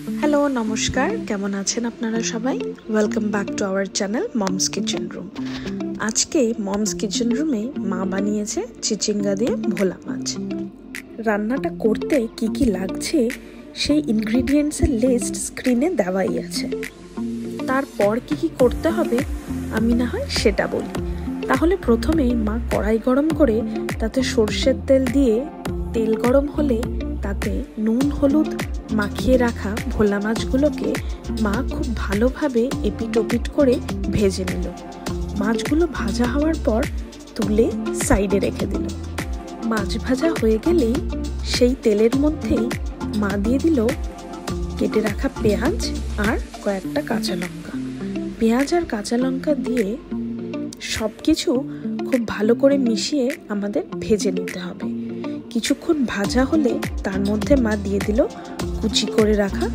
Hello নমস্কার, কেমন আছেন আপনারা সবাই? Welcome back to our channel moms kitchen room. আজকে মমস কিচেন রুমে মা বানিয়েছে চিচিঙ্গা দিয়ে ভোলা মাছ। রান্নাটা করতে কি কি লাগছে সেই ইনগ্রিডিয়েন্টসের লিস্ট স্ক্রিনে দেওয়াই আছে। তারপর কি কি করতে হবে আমি না হয় সেটা বলি। তাহলে প্রথমেই মা কড়াই গরম করে তাতে সর্ষের তেল দিয়ে, তেল গরম হলে তাতে নুন হলুদ মাখিয়ে রাখা ভোলা মাছগুলোকে মা খুব ভালোভাবে এপিট ওপিট করে ভেজে নিল। মাছগুলো ভাজা হওয়ার পর তুলে সাইডে রেখে দিল। মাছ ভাজা হয়ে গেলেই সেই তেলের মধ্যেই মা দিয়ে দিল কেটে রাখা পেঁয়াজ আর কয়েকটা কাঁচা লঙ্কা। পেঁয়াজ আর কাঁচা লঙ্কা দিয়ে সব কিছু খুব ভালো করে মিশিয়ে আমাদের ভেজে নিতে হবে। কিছুক্ষণ ভাজা হলে তার মধ্যে মা দিয়ে দিল কুচি করে রাখা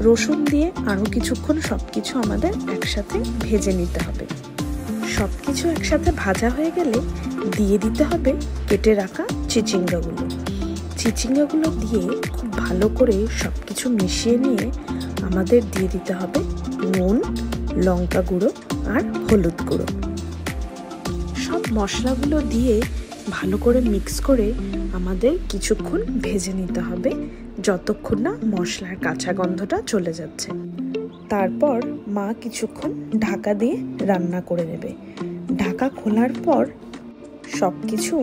রসুন দিয়ে আরও কিছুক্ষণ সব কিছু আমাদের একসাথে ভেজে নিতে হবে। সব কিছু একসাথে ভাজা হয়ে গেলে দিয়ে দিতে হবে কেটে রাখা চিচিঙ্গাগুলো দিয়ে খুব ভালো করে সব কিছু মিশিয়ে নিয়ে আমাদের দিয়ে দিতে হবে নুন, লঙ্কা গুঁড়ো আর হলুদ গুঁড়ো। সব মশলাগুলো দিয়ে ভালো করে মিক্স করে আমাদের কিছুক্ষণ ভেজে নিতে হবে, যতক্ষণ না মশলার কাঁচা গন্ধটা চলে যাচ্ছে। তারপর মা কিছুক্ষণ ঢাকা দিয়ে রান্না করে নেবে। ঢাকা খোলার পর সব কিছু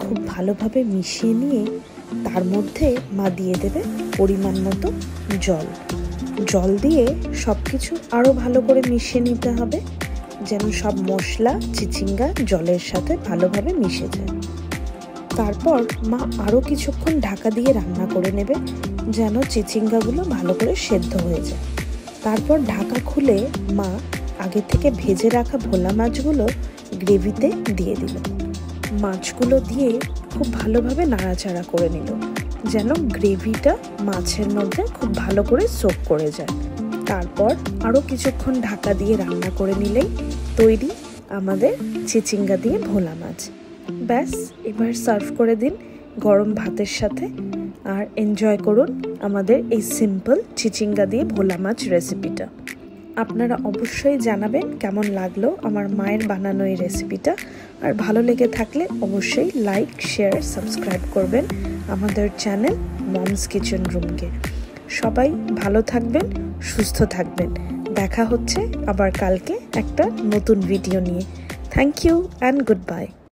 খুব ভালোভাবে মিশিয়ে নিয়ে তার মধ্যে মা দিয়ে দেবে পরিমাণ মতো জল দিয়ে সব কিছু আরও ভালো করে মিশিয়ে নিতে হবে, যেন সব মশলা চিচিঙ্গা জলের সাথে ভালোভাবে মিশে যায়। তারপর মা আরও কিছুক্ষণ ঢাকা দিয়ে রান্না করে নেবে, যেন চিচিঙ্গাগুলো ভালো করে সেদ্ধ হয়ে যায়। তারপর ঢাকা খুলে মা আগে থেকে ভেজে রাখা ভোলা মাছগুলো গ্রেভিতে দিয়ে দিল। মাছগুলো দিয়ে খুব ভালোভাবে নাড়াচাড়া করে নিল, যেন গ্রেভিটা মাছের মধ্যে খুব ভালো করে সোক করে যায়। তারপর আরও কিছুক্ষণ ঢাকা দিয়ে রান্না করে নিলেই তৈরি আমাদের চিচিঙ্গা দিয়ে ভোলা মাছ। ব্যাস, এবার সার্ভ করে দিন গরম ভাতের সাথে আর এনজয় করুন আমাদের এই সিম্পল চিচিঙ্গা দিয়ে ভোলা মাছ রেসিপিটা। আপনারা অবশ্যই জানাবেন কেমন লাগলো আমার মায়ের বানানো এই রেসিপিটা। আর ভালো লেগে থাকলে অবশ্যই লাইক, শেয়ার, সাবস্ক্রাইব করবেন আমাদের চ্যানেল মমস কিচেন রুমকে। সবাই ভালো থাকবেন, সুস্থ থাকবেন। দেখা হচ্ছে আবার কালকে একটা নতুন ভিডিও নিয়ে। Thank you and good by.